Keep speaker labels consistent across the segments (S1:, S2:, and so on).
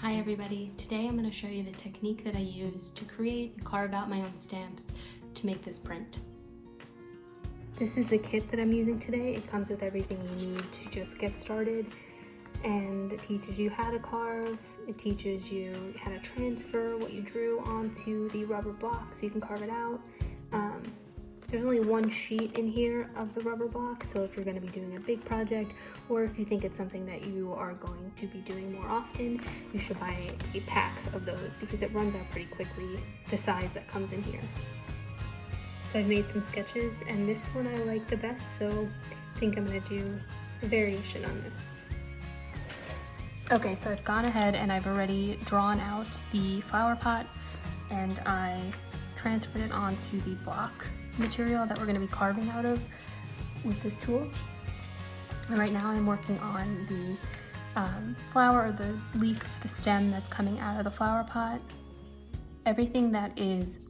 S1: Hi everybody, today I'm going to show you the technique that I use to create and carve out my own stamps to make this print. This is the kit that I'm using today. It comes with everything you need to just get started, and it teaches you how to carve, it teaches you how to transfer what you drew onto the rubber block so you can carve it out. There's only one sheet in here of the rubber block, so if you're going to be doing a big project, or if you think it's something that you are going to be doing more often, you should buy a pack of those because it runs out pretty quickly, the size that comes in here. So I've made some sketches, and this one I like the best, so I think I'm going to do a variation on this. Okay, so I've gone ahead and I've already drawn out the flower pot, and I transferred it onto the block material that we're going to be carving out of with this tool. And right now I'm working on the flower, or the leaf, the stem that's coming out of the flower pot. Everything that is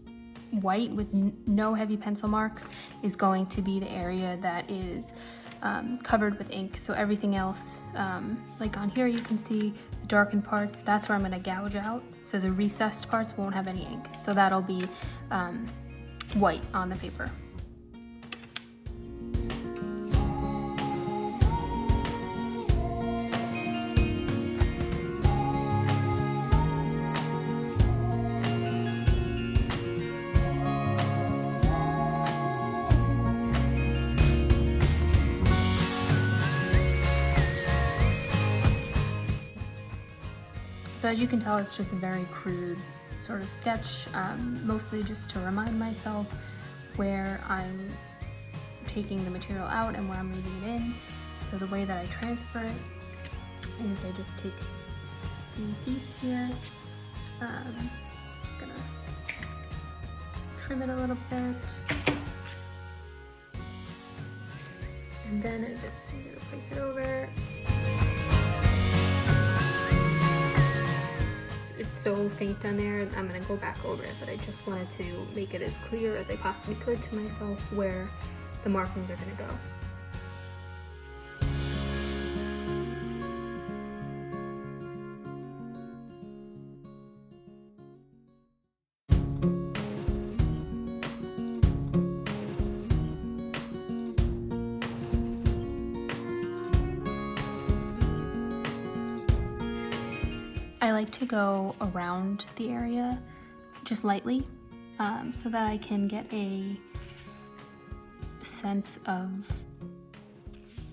S1: white with no heavy pencil marks is going to be the area that is covered with ink. So everything else, like on here you can see the darkened parts, that's where I'm going to gouge out. So the recessed parts won't have any ink. So that'll be white on the paper. So as you can tell, it's just a very crude sort of sketch, mostly just to remind myself where I'm taking the material out and where I'm leaving it in. So the way that I transfer it is I just take the piece here, just gonna trim it a little bit, and then I'm just gonna place it over. It's so faint on there, I'm going to go back over it, but I just wanted to make it as clear as I possibly could to myself where the markings are going to go. I like to go around the area just lightly, so that I can get a sense of,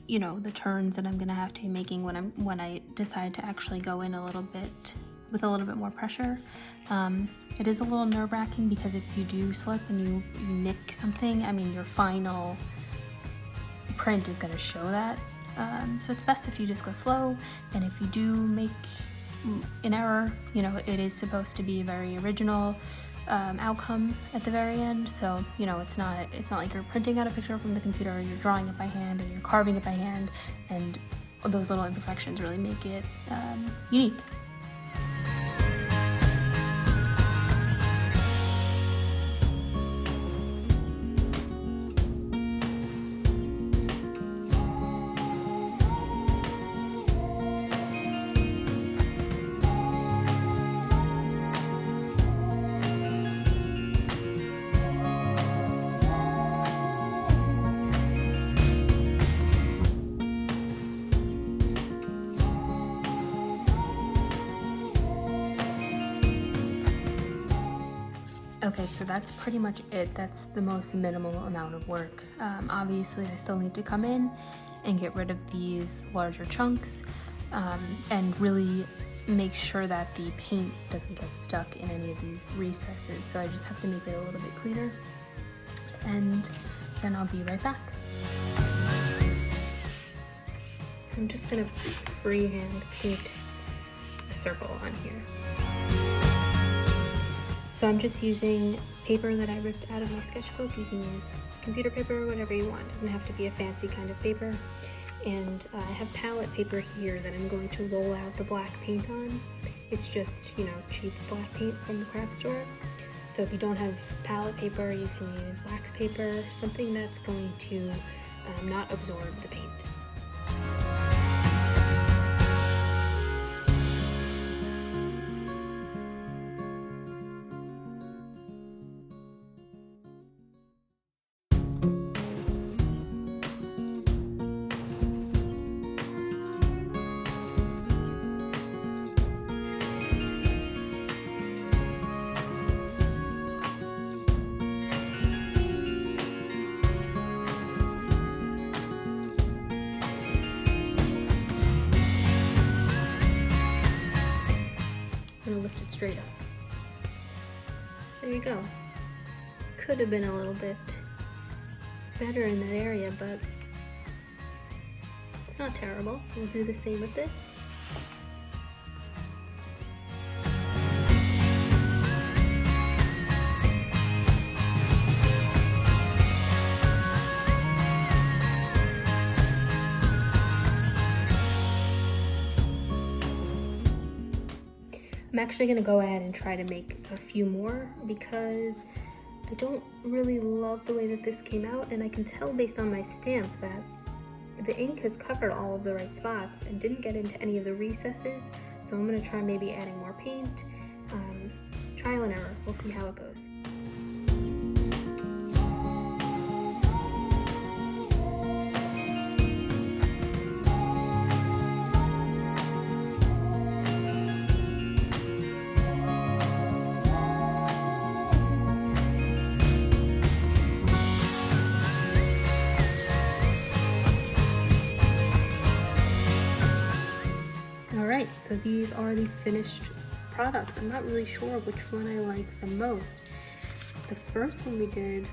S1: you know, the turns that I'm gonna have to be making when I decide to actually go in a little bit with a little bit more pressure. It is a little nerve-wracking because if you do slip and you nick something, I mean, your final print is gonna show that. So it's best if you just go slow, and if you do make an error, you know, it is supposed to be a very original outcome at the very end. So, you know, it's not like you're printing out a picture from the computer, you're drawing it by hand and you're carving it by hand, and those little imperfections really make it unique. Okay, so that's pretty much it. That's the most minimal amount of work. Obviously, I still need to come in and get rid of these larger chunks, and really make sure that the paint doesn't get stuck in any of these recesses. So I just have to make it a little bit cleaner, and then I'll be right back. I'm just gonna freehand paint a circle on here. So I'm just using paper that I ripped out of my sketchbook. You can use computer paper, whatever you want. It doesn't have to be a fancy kind of paper. And I have palette paper here that I'm going to roll out the black paint on. It's just, you know, cheap black paint from the craft store. So if you don't have palette paper, you can use wax paper, something that's going to not absorb the paint. I'm gonna lift it straight up. So there you go. Could have been a little bit better in that area, but it's not terrible. So we'll do the same with this. I'm actually gonna go ahead and try to make a few more because I don't really love the way that this came out, and I can tell based on my stamp that the ink has covered all of the right spots and didn't get into any of the recesses. So I'm gonna try maybe adding more paint. Trial and error, we'll see how it goes. Alright, so these are the finished products. I'm not really sure which one I like the most. The first one we did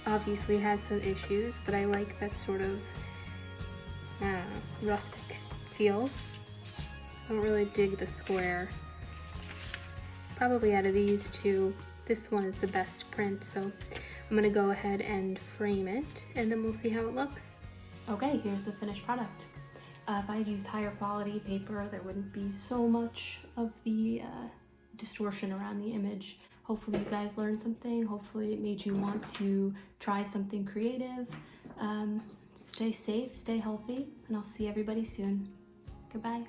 S1: obviously has some issues, but I like that sort of, I don't know, rustic feel. I don't really dig the square. Probably out of these two, this one is the best print, so I'm gonna go ahead and frame it, and then we'll see how it looks. Okay, here's the finished product. If I had used higher quality paper, there wouldn't be so much of the distortion around the image. Hopefully you guys learned something. Hopefully it made you want to try something creative. Stay safe, stay healthy, and I'll see everybody soon. Goodbye.